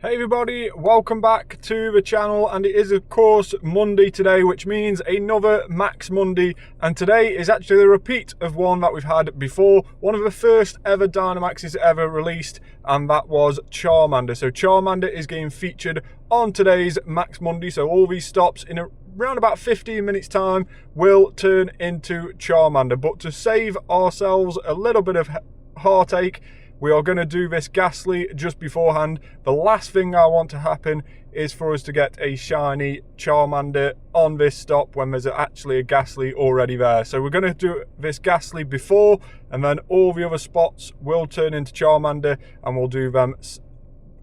Hey everybody, welcome back to the channel, and it is of course Monday today, which means another Max Monday, and today is actually a repeat of one that we've had before, one of the first ever Dynamaxes ever released, and that was Charmander. So Charmander is getting featured on today's Max Monday, so all these stops in around about 15 minutes time will turn into Charmander. But to save ourselves a little bit of heartache, we are going to do this Ghastly just beforehand. The last thing I want to happen is for us to get a shiny Charmander on this stop when there's actually a Ghastly already there. So we're going to do this Ghastly before, and then all the other spots will turn into Charmander, and we'll do them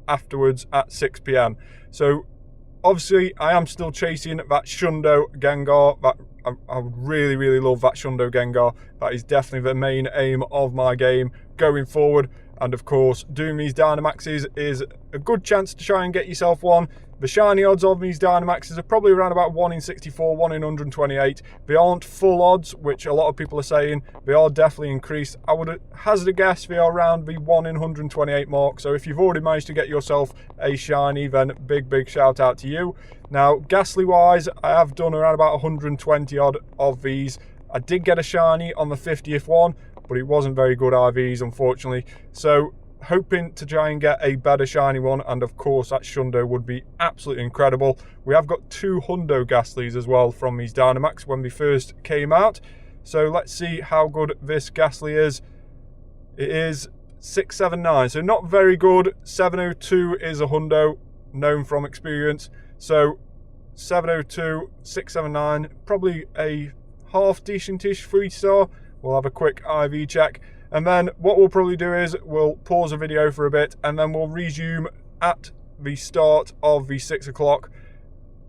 afterwards at 6 PM. So obviously I am still chasing that Hundo Gengar. I really love that Hundo Gengar. That is definitely the main aim of my game going forward. And of course, doing these Dynamaxes is a good chance to try and get yourself one. The shiny odds of these Dynamaxes are probably around about 1 in 64, 1 in 128. They aren't full odds, which a lot of people are saying. They are definitely increased. I would hazard a guess they are around the 1 in 128 mark. So if you've already managed to get yourself a shiny, then big shout out to you. Now, Ghastly wise, I have done around about 120 odd of these. I did get a shiny on the 50th one, but it wasn't very good IVs, unfortunately. So hoping to try and get a better shiny one, and of course that Hundo would be absolutely incredible. We have got 2 Hundo Ghastlies as well from these Dynamax when they first came out. So let's see how good this Ghastly is. It is 679, so not very good. 702 is a Hundo, known from experience. So 702, 679, probably a half decentish 3-star. We'll have a quick IV check, and then what we'll probably do is we'll pause the video for a bit, and then we'll resume at the start of the 6 o'clock.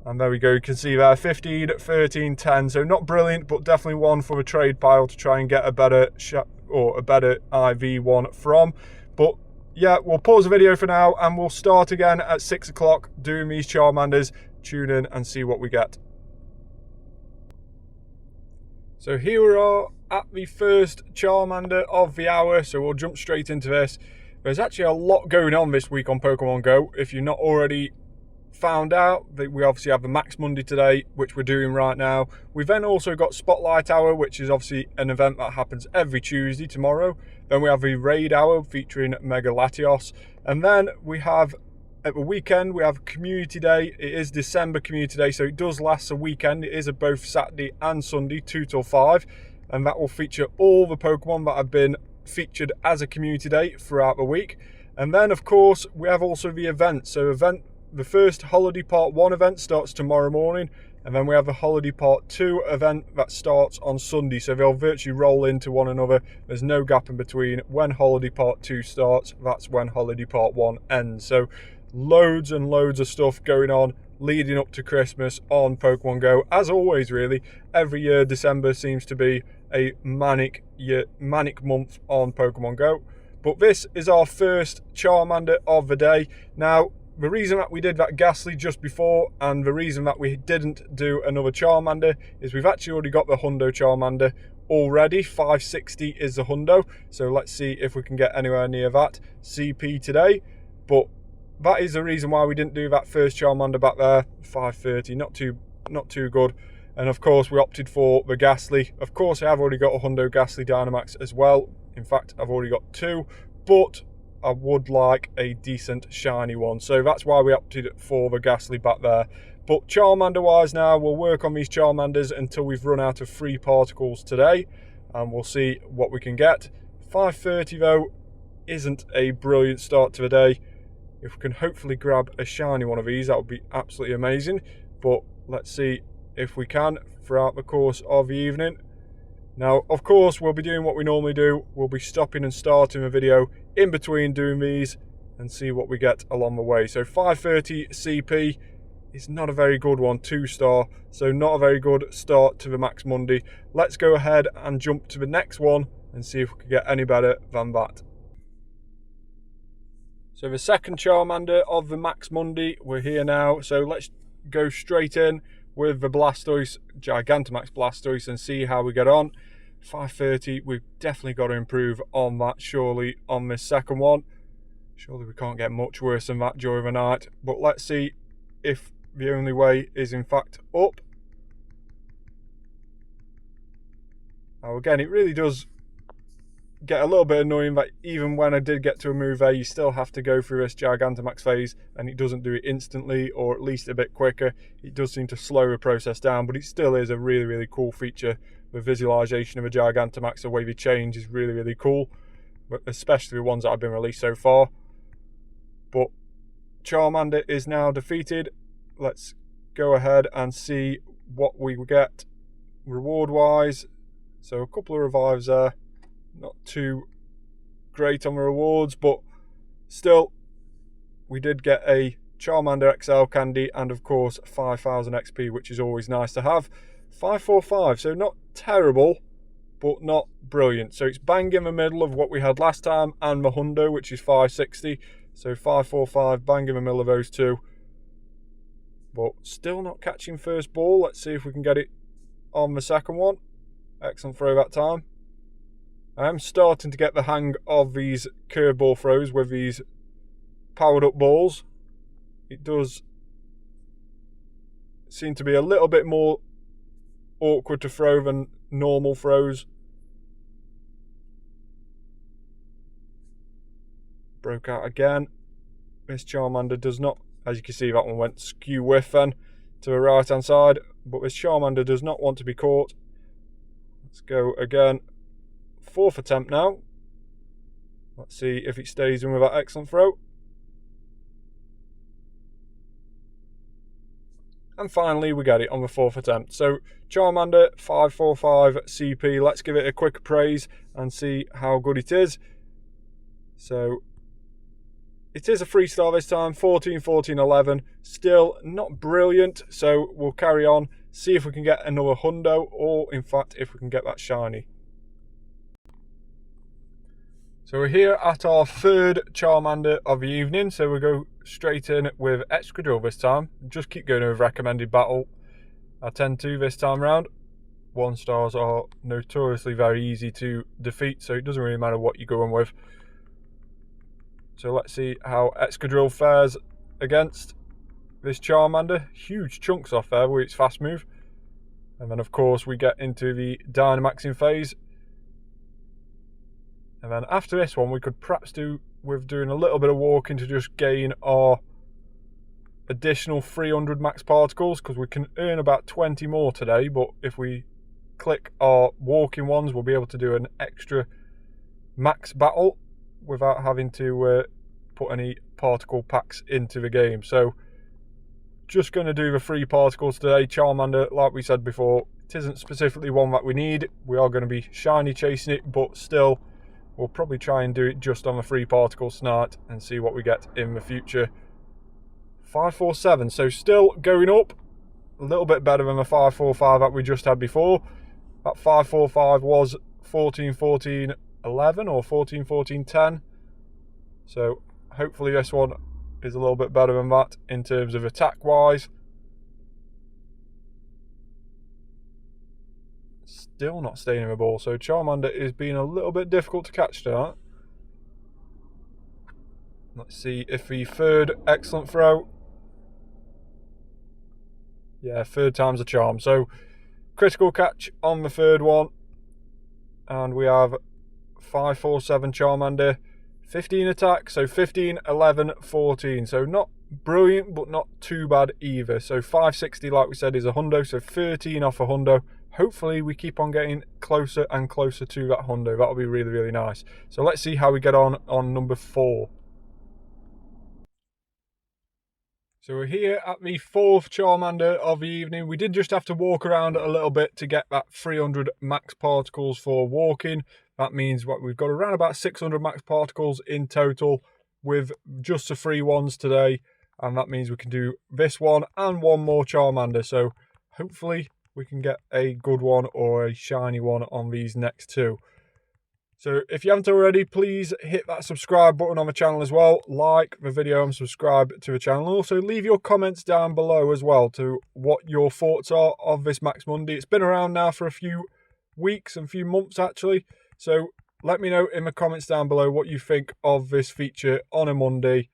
And there we go, you can see there 15, 13, 10. So not brilliant, but definitely one for the trade pile to try and get a better IV one from. But yeah, we'll pause the video for now, and we'll start again at 6 o'clock doing these Charmanders. Tune in and see what we get. So here we are at the first Charmander of the hour, so we'll jump straight into this. There's actually a lot going on this week on Pokemon Go. If you're not already found out, that we obviously have the Max Monday today, which we're doing right now. We've then also got Spotlight Hour, which is obviously an event that happens every Tuesday, tomorrow. Then we have the Raid Hour featuring Mega Latios. And then we have, at the weekend, we have Community Day. It is December Community Day, so it does last a weekend. It is a both Saturday and Sunday, 2 till 5. And that will feature all the Pokemon that have been featured as a Community Day throughout the week. And then, of course, we have also the event. So the first Holiday Part 1 event starts tomorrow morning. And then we have the Holiday Part 2 event that starts on Sunday. So they'll virtually roll into one another. There's no gap in between. When Holiday Part 2 starts, that's when Holiday Part 1 ends. So loads and loads of stuff going on leading up to Christmas on Pokemon Go. As always, really, every year December seems to be a manic month on Pokemon Go. But this is our first Charmander of the day. Now, the reason that we did that Ghastly just before, and the reason that we didn't do another Charmander, is we've actually already got the Hundo Charmander already. 560 is the Hundo, so let's see if we can get anywhere near that CP today. But that is the reason why we didn't do that first Charmander back there. 530, not too good. And of course we opted for the Ghastly. Of course I have already got a Hundo Ghastly Dynamax as well. In fact, I've already got 2, but I would like a decent shiny one. So that's why we opted for the Ghastly back there. But Charmander wise now, we'll work on these Charmanders until we've run out of free particles today. And we'll see what we can get. 530 though isn't a brilliant start to the day. If we can hopefully grab a shiny one of these, that would be absolutely amazing. But let's see if we can throughout the course of the evening. Now, of course, we'll be doing what we normally do. We'll be stopping and starting the video in between doing these and see what we get along the way. So 530 CP is not a very good one, 2-star. So not a very good start to the Max Monday. Let's go ahead and jump to the next one and see if we can get any better than that. So the second Charmander of the Max Monday, we're here now. So let's go straight in with the Blastoise, Gigantamax Blastoise, and see how we get on. 530, we've definitely got to improve on that surely on this second one. Surely we can't get much worse than that during the night. But let's see if the only way is in fact up. Now again, it really does get a little bit annoying that even when I did get to a move there, you still have to go through this Gigantamax phase, and it doesn't do it instantly, or at least a bit quicker. It does seem to slow the process down, but it still is a really, really cool feature. The visualization of a Gigantamax, the way they change is really, really cool, but especially the ones that have been released so far. But Charmander is now defeated. Let's go ahead and see what we get reward wise. So a couple of revives there, not too great on the rewards, but still we did get a Charmander XL candy and of course 5000 XP, which is always nice to have. 545, so not terrible but not brilliant. So it's bang in the middle of what we had last time and the Hundo, which is 560. So 545, bang in the middle of those two. But still not catching first ball. Let's see if we can get it on the second one. Excellent throw that time. I am starting to get the hang of these curveball throws with these powered up balls. It does seem to be a little bit more awkward to throw than normal throws. Broke out again. This Charmander does not, as you can see, that one went skew whiff then to the right hand side, but this Charmander does not want to be caught. Let's go again. Fourth attempt now. Let's see if it stays in with that excellent throw. And finally we get it on the fourth attempt. So Charmander 545 CP. Let's give it a quick appraise and see how good it is. So it is a 3-star this time, 14, 14, 11. Still not brilliant, so we'll carry on, see if we can get another Hundo, or in fact if we can get that shiny. So we're here at our third Charmander of the evening, so we'll go straight in with Excadrill this time. Just keep going over recommended battle. I tend to this time round. 1-stars are notoriously very easy to defeat, so it doesn't really matter what you're going with. So let's see how Excadrill fares against this Charmander. Huge chunks off there with its fast move. And then of course we get into the Dynamaxing phase. And then after this one we could perhaps do with doing a little bit of walking to just gain our additional 300 max particles, because we can earn about 20 more today, but if we click our walking ones we'll be able to do an extra max battle without having to put any particle packs into the game. So just going to do the 3 particles today. Charmander, like we said before, it isn't specifically one that we need. We are going to be shiny chasing it, but still we'll probably try and do it just on the 3 particles tonight and see what we get in the future. 547, so still going up, a little bit better than the 545 that we just had before. That 545 was 14, 14, 11 or 14, 14, 10. So hopefully this one is a little bit better than that in terms of attack wise. Still not staying in the ball, so Charmander is being a little bit difficult to catch tonight. Let's see if the third excellent throw. Yeah, third time's a charm. So critical catch on the third one, and we have 547 Charmander, 15 attack, so 15, 11, 14. So not brilliant, but not too bad either. So 560, like we said, is a Hundo, so 13 off a Hundo. Hopefully we keep on getting closer and closer to that Hundo. That'll be really, really nice. So let's see how we get on number 4. So we're here at the 4th Charmander of the evening. We did just have to walk around a little bit to get that 300 max particles for walking. That means what we've got around about 600 max particles in total with just the 3 ones today. And that means we can do this one and one more Charmander. So hopefully we can get a good one or a shiny one on these next 2. So if you haven't already, please hit that subscribe button on the channel as well. Like the video and subscribe to the channel. Also leave your comments down below as well to what your thoughts are of this Max Monday. It's been around now for a few weeks and few months actually. So let me know in the comments down below what you think of this feature on a Monday.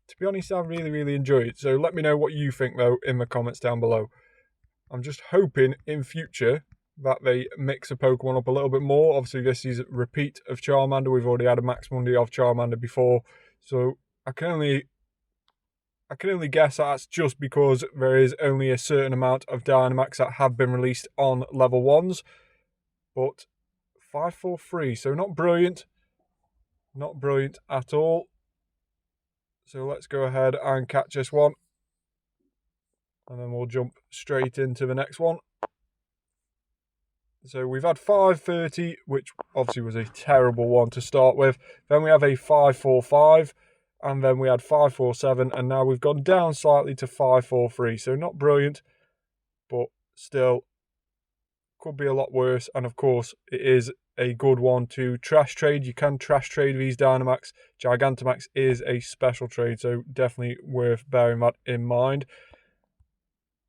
To be honest, I really enjoy it. So let me know what you think, though, in the comments down below. I'm just hoping in future that they mix a Pokemon up a little bit more. Obviously, this is a repeat of Charmander. We've already had a Max Monday of Charmander before. So I can only guess that's just because there is only a certain amount of Dynamax that have been released on level 1s. But 543, so not brilliant. Not brilliant at all. So let's go ahead and catch this one. And then we'll jump straight into the next one. So we've had 530, which obviously was a terrible one to start with. Then we have a 545, and then we had 547, and now we've gone down slightly to 543. So not brilliant, but still could be a lot worse. And of course, it is a good one to trash trade. You can trash trade these Dynamax. Gigantamax is a special trade, so definitely worth bearing that in mind.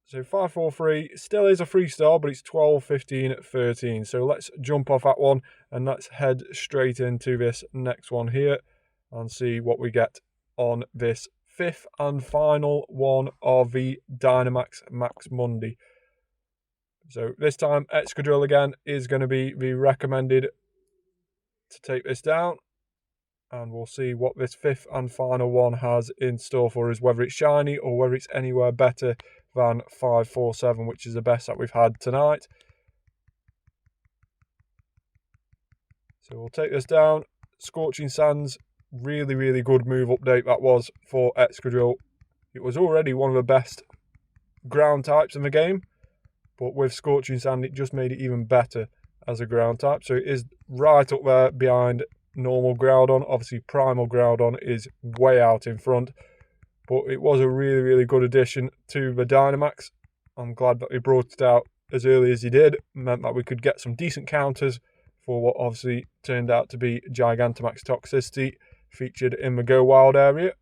So 543 still is a 3-star, but it's 12, 15, 13. So let's jump off that one and let's head straight into this next one here and see what we get on this 5th and final one of the Dynamax Max Monday. So this time, Excadrill again is going to be the recommended to take this down. And we'll see what this 5th and final one has in store for us, whether it's shiny or whether it's anywhere better than 547, which is the best that we've had tonight. So we'll take this down. Scorching Sands, really good move update that was for Excadrill. It was already one of the best ground types in the game, but with Scorching Sand, it just made it even better as a ground type. So it is right up there behind normal Groudon. Obviously, Primal Groudon is way out in front, but it was a really good addition to the Dynamax. I'm glad that he brought it out as early as he did. It meant that we could get some decent counters for what obviously turned out to be Gigantamax Toxicity featured in the Go Wild area.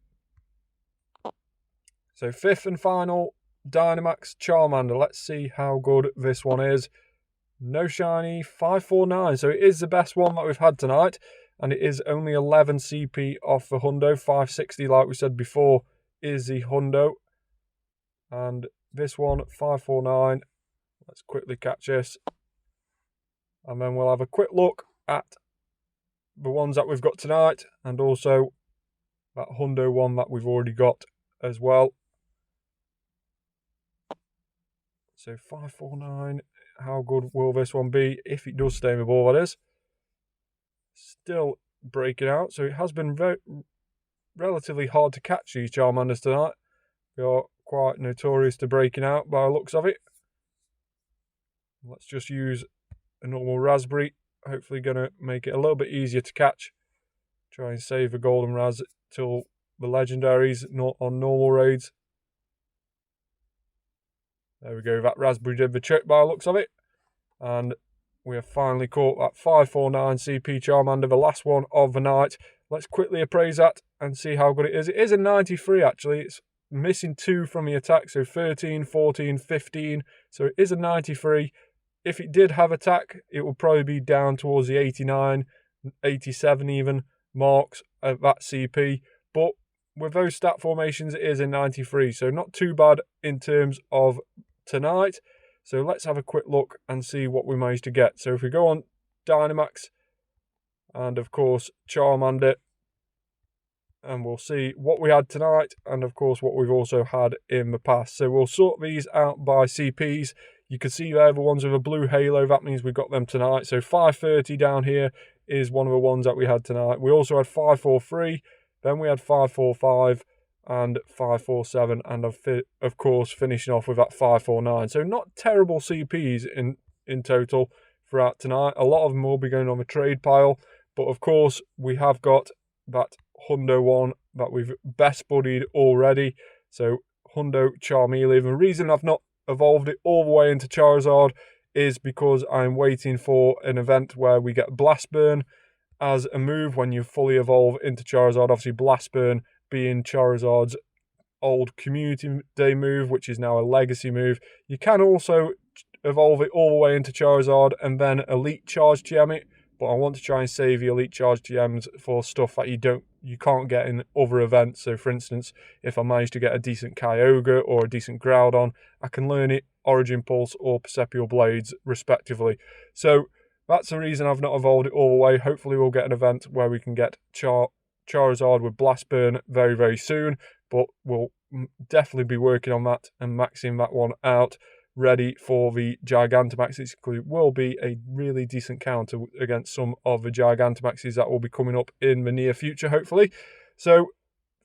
So 5th and final, Dynamax Charmander. Let's see how good this one is. No shiny, 549. So it is the best one that we've had tonight. And it is only 11 CP off the Hundo. 560, like we said before, is the Hundo. And this one, 549. Let's quickly catch this. And then we'll have a quick look at the ones that we've got tonight. And also that Hundo one that we've already got as well. So 549, how good will this one be if it does stay in the ball, that is. Still breaking out, so it has been relatively hard to catch these Charmanders tonight. They are quite notorious to breaking out by the looks of it. Let's just use a normal Raspberry, hopefully going to make it a little bit easier to catch. Try and save a golden Raz till the legendaries, not on normal raids. There we go, that Raspberry did the trick by the looks of it. And we have finally caught that 549 CP Charmander, the last one of the night. Let's quickly appraise that and see how good it is. It is a 93 actually. It's missing 2 from the attack, so 13, 14, 15. So it is a 93. If it did have attack, it would probably be down towards the 89, 87 even marks at that CP. But with those stat formations, it is a 93. So not too bad in terms of tonight. So let's have a quick look and see what we managed to get. So if we go on Dynamax and of course Charmander, and we'll see what we had tonight and of course what we've also had in the past. So we'll sort these out by CPs. You can see there the ones with a blue halo, that means we got them tonight. So 530 down here is one of the ones that we had tonight. We also had 543, then we had 545 and 547, and of course finishing off with that 549. So not terrible CPs in total throughout tonight. A lot of them will be going on the trade pile, but of course we have got that Hundo one that we've best buddied already. So Hundo Charmeleon. The reason I've not evolved it all the way into Charizard is because I'm waiting for an event where we get Blast Burn as a move when you fully evolve into Charizard. Obviously Blast Burn being Charizard's old Community Day move, which is now a legacy move. You can also evolve it all the way into Charizard and then Elite Charge TM it, but I want to try and save the Elite Charge TMs for stuff that you can't get in other events. So for instance, if I manage to get a decent Kyogre or a decent Groudon, I can learn it Origin Pulse or Persepial Blades respectively. So that's the reason I've not evolved it all the way. Hopefully we'll get an event where we can get Charizard with Blast Burn very, very soon, but we'll definitely be working on that and maxing that one out, ready for the Gigantamax. It will be a really decent counter against some of the Gigantamaxes that will be coming up in the near future, hopefully. So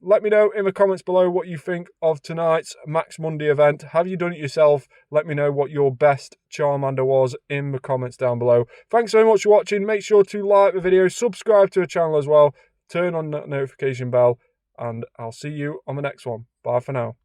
let me know in the comments below what you think of tonight's Max Monday event. Have you done it yourself? Let me know what your best Charmander was in the comments down below. Thanks very much for watching. Make sure to like the video, subscribe to the channel as well, turn on that notification bell, and I'll see you on the next one. Bye for now.